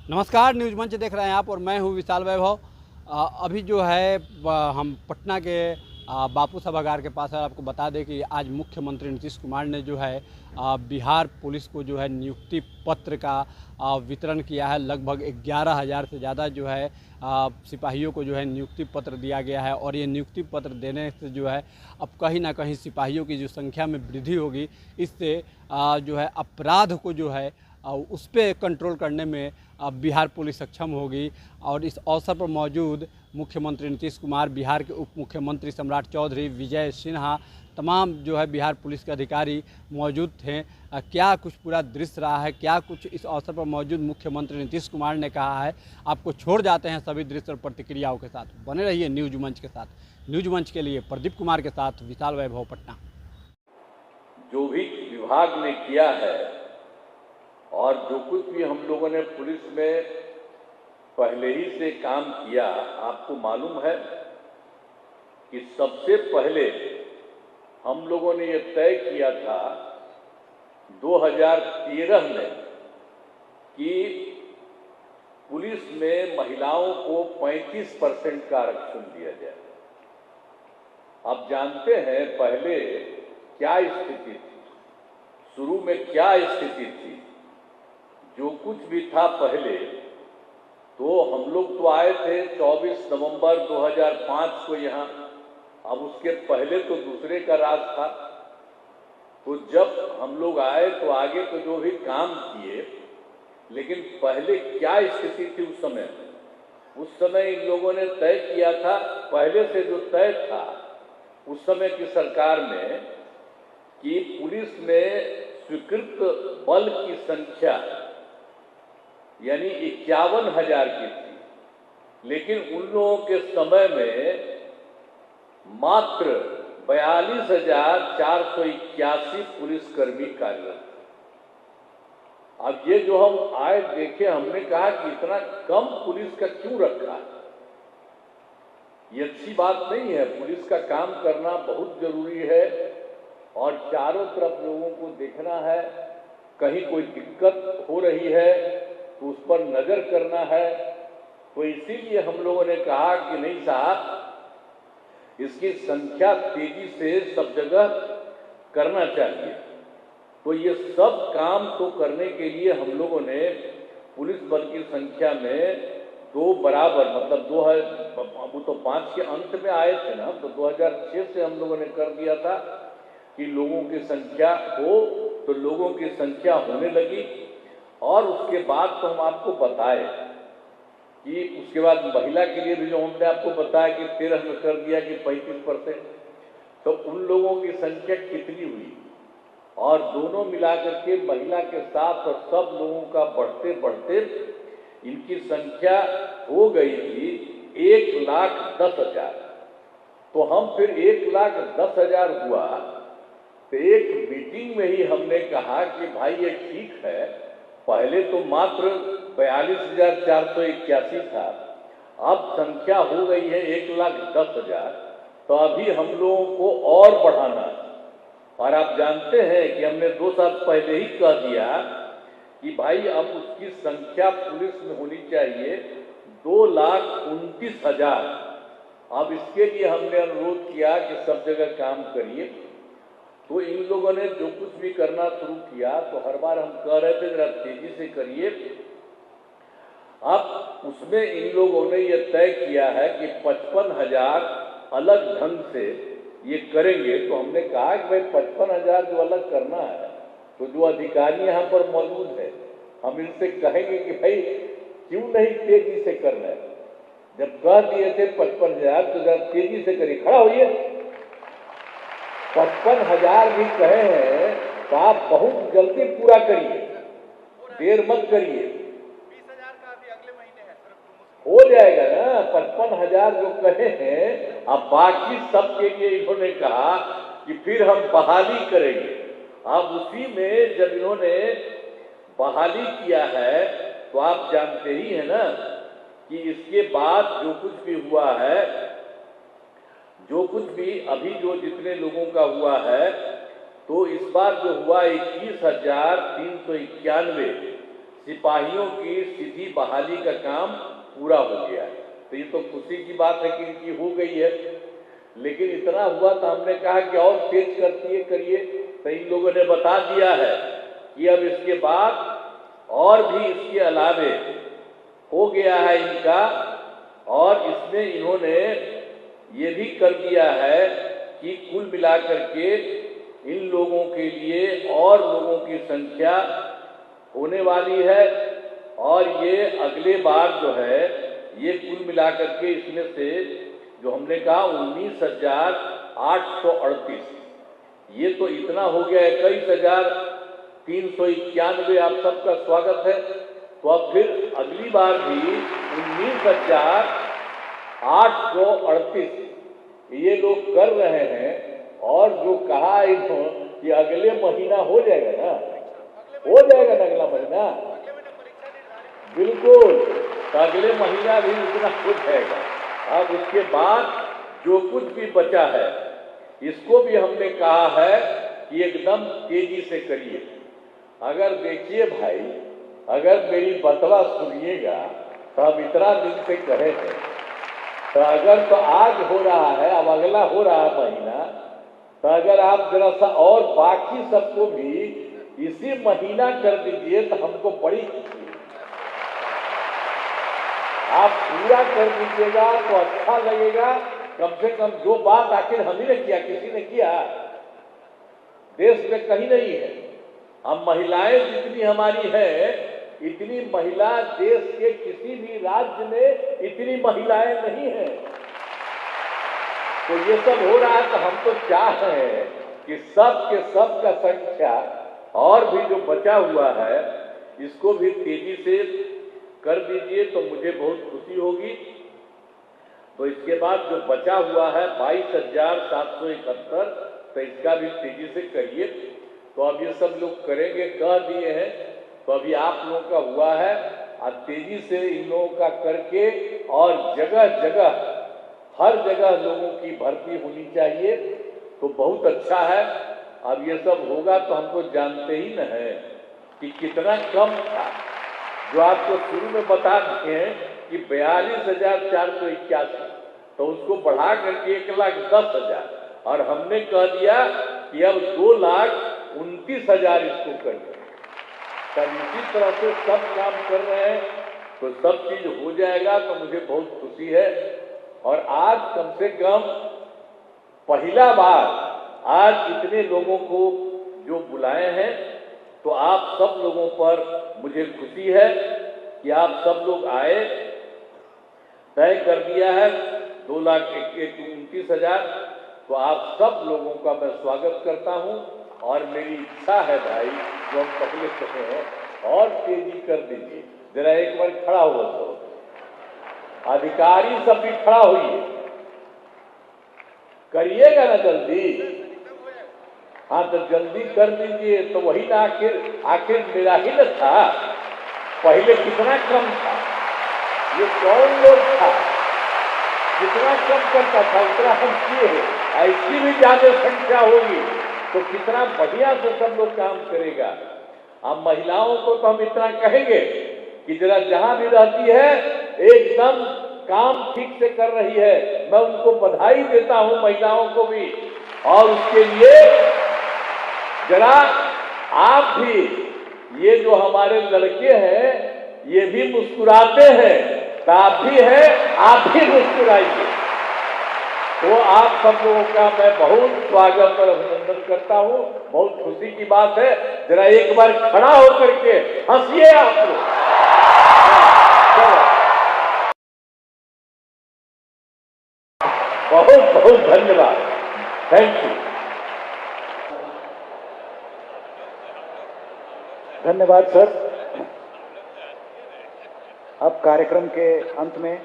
नमस्कार, न्यूज़ मंच देख रहे हैं आप और मैं हूं विशाल वैभव। अभी जो है हम पटना के बापू सभागार के पास है। आपको बता दें कि आज मुख्यमंत्री नीतीश कुमार ने जो है बिहार पुलिस को जो है नियुक्ति पत्र का वितरण किया है। लगभग 11,000 से ज़्यादा जो है सिपाहियों को जो है नियुक्ति पत्र दिया गया है और ये नियुक्ति पत्र देने से जो है अब कहीं ना कहीं सिपाहियों की जो संख्या में वृद्धि होगी। इससे जो है अपराध को जो है उस पर कंट्रोल करने में बिहार पुलिस सक्षम होगी। और इस अवसर पर मौजूद मुख्यमंत्री नीतीश कुमार, बिहार के उप मुख्यमंत्री सम्राट चौधरी, विजय सिन्हा, तमाम जो है बिहार पुलिस के अधिकारी मौजूद थे। क्या कुछ पूरा दृश्य रहा है, क्या कुछ इस अवसर पर मौजूद मुख्यमंत्री नीतीश कुमार ने कहा है, आपको छोड़ जाते हैं सभी दृश्य और प्रतिक्रियाओं के साथ। बने रहिए न्यूज़ मंच के साथ। न्यूज़ मंच के लिए प्रदीप कुमार के साथ विशाल वैभव, पटना। जो भी विभाग ने किया है और जो कुछ भी हम लोगों ने पुलिस में पहले ही से काम किया, आपको मालूम है कि सबसे पहले हम लोगों ने ये तय किया था 2013 में कि पुलिस में महिलाओं को 35% का आरक्षण दिया जाए। आप जानते हैं पहले क्या स्थिति थी, शुरू में क्या स्थिति थी। जो कुछ भी था पहले, तो हम लोग तो आए थे 24 नवंबर 2005 को यहाँ। अब उसके पहले तो दूसरे का राज था। तो जब हम लोग आए तो आगे तो जो भी काम किए, लेकिन पहले क्या स्थिति थी उस समय इन लोगों ने तय किया था, पहले से जो तय था उस समय की सरकार में, कि पुलिस में स्वीकृत बल की संख्या यानी 51,000 की थी, लेकिन उन लोगों के समय में मात्र 42,481 पुलिसकर्मी कार्यरत थे। अब ये जो हम आए देखे, हमने कहा कि इतना कम पुलिस का क्यों रखा है। ये अच्छी बात नहीं है। पुलिस का काम करना बहुत जरूरी है और चारों तरफ लोगों को देखना है। कहीं कोई दिक्कत हो रही है तो उस पर नजर करना है। तो इसीलिए हम लोगों ने कहा कि नहीं साहब, इसकी संख्या तेजी से सब जगह करना चाहिए। तो ये सब काम तो करने के लिए हम लोगों ने पुलिस बल की संख्या में दो बराबर, मतलब वो तो 5 के अंत में आए थे ना, तो 2006 से हम लोगों ने कर दिया था कि लोगों की संख्या हो, तो लोगों की संख्या होने लगी। और उसके बाद तो हम आपको बताए कि उसके बाद महिला के लिए भी जो हमने आपको बताया कि 13 में कर दिया कि 35%, तो उन लोगों की संख्या कितनी हुई। और दोनों मिलाकर के महिला के साथ और सब लोगों का बढ़ते बढ़ते इनकी संख्या हो गई थी 1,10,000। तो हम फिर 1,10,000 हुआ, तो एक मीटिंग में ही हमने कहा कि भाई ये ठीक है, पहले तो मात्र 42,481 था, अब संख्या हो गई है 1,10,000, तो अभी हम लोगों को और बढ़ाना है। और आप जानते हैं कि हमने 2 साल पहले ही कह दिया कि भाई अब उसकी संख्या पुलिस में होनी चाहिए 2,29,000। अब इसके लिए हमने अनुरोध किया कि सब जगह काम करिए। तो इन लोगों ने जो कुछ भी करना शुरू किया, तो हर बार हम कह रहे थे जरा तेजी से करिए। अब उसमें इन लोगों ने ये तय किया है कि 55,000 अलग ढंग से ये करेंगे। तो हमने कहा कि भाई 55,000 जो अलग करना है, तो जो अधिकारी यहाँ पर मौजूद है, हम इनसे कहेंगे कि भाई क्यों नहीं तेजी से करना है। जब कह दिए थे 55,000, तो जरा तेजी से करिए। खड़ा होइए। 55,000 भी कहे हैं तो आप बहुत जल्दी पूरा करिए, देर मत करिए। 20,000 का अभी अगले महीने है, हो जाएगा ना। 55,000 जो कहे हैं, अब बाकी सब के लिए इन्होंने कहा कि फिर हम बहाली करेंगे। अब उसी में जब इन्होंने बहाली किया है, तो आप जानते ही हैं ना कि इसके बाद जो कुछ भी हुआ है, जो कुछ भी अभी जो जितने लोगों का हुआ है, तो इस बार जो हुआ 21,391 सिपाहियों की सीधी बहाली का काम पूरा हो गया है। तो ये तो खुशी की बात है कि इनकी हो गई है, लेकिन इतना हुआ तो हमने कहा कि और तेज करिए। तो इन लोगों ने बता दिया है कि अब इसके बाद और भी इसके अलावे हो गया है इनका, और इसमें इन्होंने ये भी कर दिया है कि कुल मिलाकर के इन लोगों के लिए और लोगों की संख्या होने वाली है, और ये अगले बार जो है ये कुल मिलाकर के इसमें से जो हमने कहा 19,838, ये तो इतना हो गया 21,391। आप सबका स्वागत है। तो अब फिर अगली बार भी 19,838 ये लोग कर रहे हैं, और जो कहा इन्होंने कि अगले महीना हो जाएगा ना, हो जाएगा ना अगला महीना, बिल्कुल, तो अगले महीना भी इतना हो जाएगा। अब उसके बाद जो कुछ भी बचा है इसको भी हमने कहा है कि एकदम तेजी से करिए। अगर देखिए भाई, अगर मेरी बतवा सुनिएगा तो हम इतना दिन से कहे हैं, तो अगर तो आज हो रहा है, अब अगला हो रहा है महीना, तो अगर आप जरा सा और बाकी सबको भी इसी महीना कर दीजिए तो हमको बड़ी खुशी है। आप पूरा कर दीजिएगा तो अच्छा लगेगा। कम से कम जो बात आखिर हम ही ने किया, किसी ने किया, देश में कहीं नहीं है। हम महिलाएं जितनी हमारी है, इतनी महिला देश के किसी भी राज्य में इतनी महिलाएं नहीं है। तो ये सब हो रहा है, तो हम तो चाह रहे हैं कि सब के सब का संख्या और भी जो बचा हुआ है इसको भी तेजी से कर दीजिए, तो मुझे बहुत खुशी होगी। तो इसके बाद जो बचा हुआ है 22,771, तो इसका भी तेजी से करिए। तो अब ये सब लोग करेंगे, कह दिए हैं, तो अभी आप लोगों का हुआ है, और तेजी से इन लोगों का करके और जगह जगह हर जगह लोगों की भर्ती होनी चाहिए, तो बहुत अच्छा है। अब ये सब होगा तो हम तो जानते ही न है कि कितना कम था। जो आपको शुरू में बता दिए हैं कि 42,481, तो उसको बढ़ा करके 1,10,000, और हमने कह दिया कि अब 2,29,000 इसको कर दें। तब इसी तरह से सब काम कर रहे हैं, तो सब चीज हो जाएगा, तो मुझे बहुत खुशी है। और आज कम से कम पहला बार आज इतने लोगों को जो बुलाए हैं, तो आप सब लोगों पर मुझे खुशी है कि आप सब लोग आए। तय कर दिया है 2,29,000, तो आप सब लोगों का मैं स्वागत करता हूं। और मेरी इच्छा है भाई, जो हम पहले कहे हैं, और तेजी कर दीजिए। जरा एक बार खड़ा हुआ तो अधिकारी सब भी खड़ा हुई करिएगा ना जल्दी। हाँ, तो जल्दी कर दीजिए। तो वही ना, आखिर मेरा ही न था, पहले कितना कम था, ये कौन लोग था, कितना कम करता था उतना हम किए। ऐसी भी ज्यादा संख्या होगी तो कितना बढ़िया से सब लोग काम करेगा। अब महिलाओं को तो हम इतना कहेंगे कि जरा जहां भी रहती है एकदम काम ठीक से कर रही है, मैं उनको बधाई देता हूं, महिलाओं को भी। और उसके लिए जरा आप भी, ये जो हमारे लड़के हैं ये भी मुस्कुराते हैं, तो आप भी हैं, आप भी मुस्कुराइए। तो आप सब लोगों का मैं बहुत स्वागत और अभिनंदन करता हूं। बहुत खुशी की बात है। जरा एक बार खड़ा होकर के हंसिए आप लोग। बहुत बहुत धन्यवाद, थैंक यू। धन्यवाद सर। अब कार्यक्रम के अंत में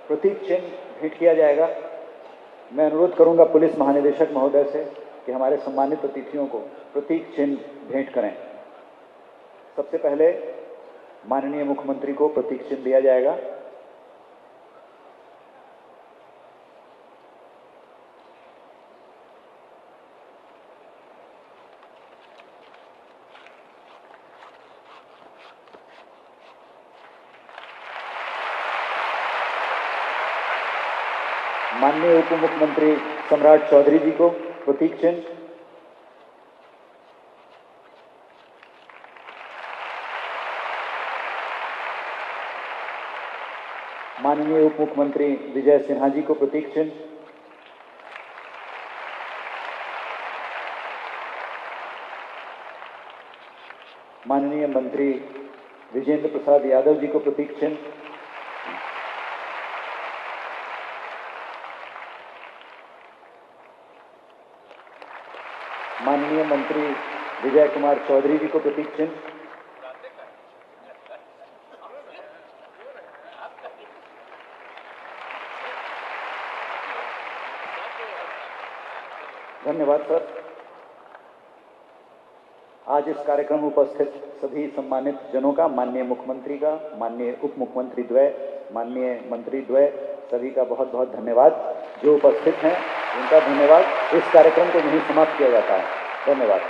प्रतीक चिन्ह भेंट किया जाएगा। मैं अनुरोध करूंगा पुलिस महानिदेशक महोदय से कि हमारे सम्मानित अतिथियों को प्रतीक चिन्ह भेंट करें। सबसे पहले माननीय मुख्यमंत्री को प्रतीक चिन्ह दिया जाएगा। माननीय उप मुख्यमंत्री सम्राट चौधरी जी को प्रतीक चिन्ह, माननीय उप मुख्यमंत्री विजय सिन्हा जी को प्रतीक चिन्ह, माननीय मंत्री विजेंद्र प्रसाद यादव जी को प्रतीक चिन्ह, माननीय मंत्री विजय कुमार चौधरी जी को प्रतीक चिन्ह, धन्यवाद सर। आज इस कार्यक्रम में उपस्थित सभी सम्मानित जनों का, माननीय मुख्यमंत्री का, माननीय उप मुख्यमंत्री द्वय, माननीय मंत्री द्वय, सभी का बहुत बहुत धन्यवाद। जो उपस्थित हैं उनका धन्यवाद। इस कार्यक्रम को यहीं समाप्त किया जाता है। धन्यवाद।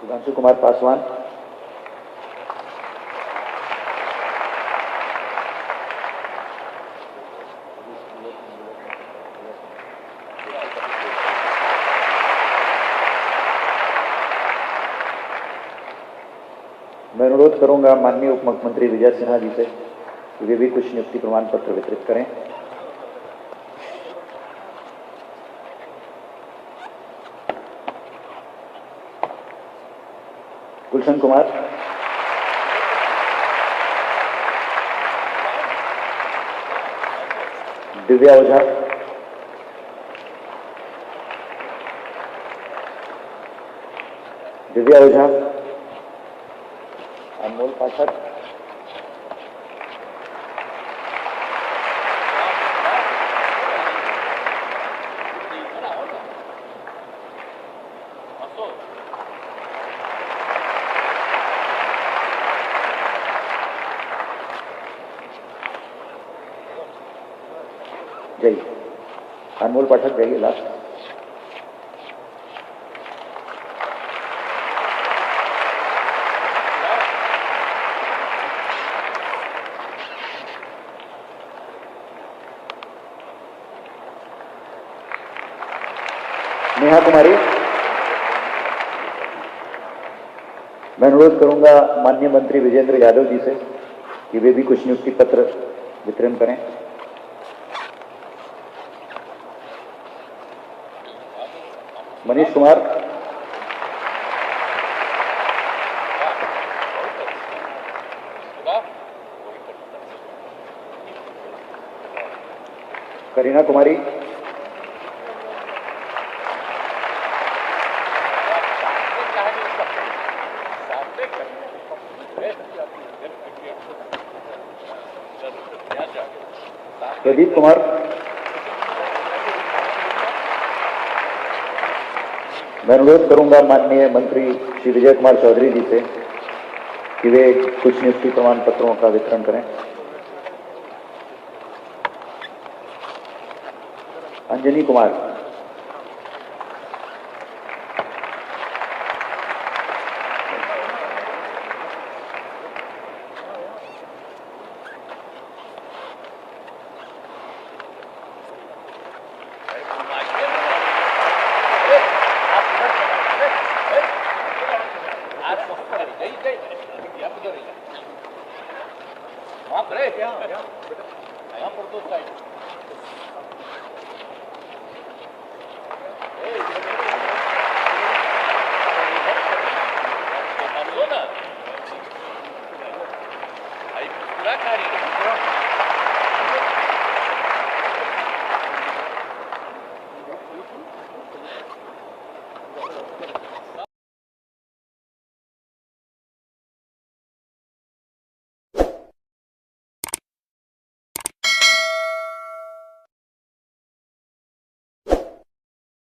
सुधांशु कुमार पासवान, मैं अनुरोध करूंगा माननीय उप मुख्यमंत्री विजय सिन्हा जी से कि वे भी कुछ नियुक्ति प्रमाण पत्र वितरित करें। गुलशन कुमार, दिव्या ओझा, दिव्या ओझा, अनमोल पाठक, जय अनमोल पाठक जाइए लास्ट। नेहा कुमारी, मैं अनुरोध करूंगा माननीय मंत्री विजेंद्र यादव जी से कि वे भी कुछ नियुक्ति पत्र वितरण करें। मनीष कुमार, करीना कुमारी, प्रदीप कुमार, मैं अनुरोध करूंगा माननीय मंत्री श्री विजय कुमार चौधरी जी से कि वे कुछ नियुक्ति प्रमाण पत्रों का वितरण करें। अंजनी कुमार,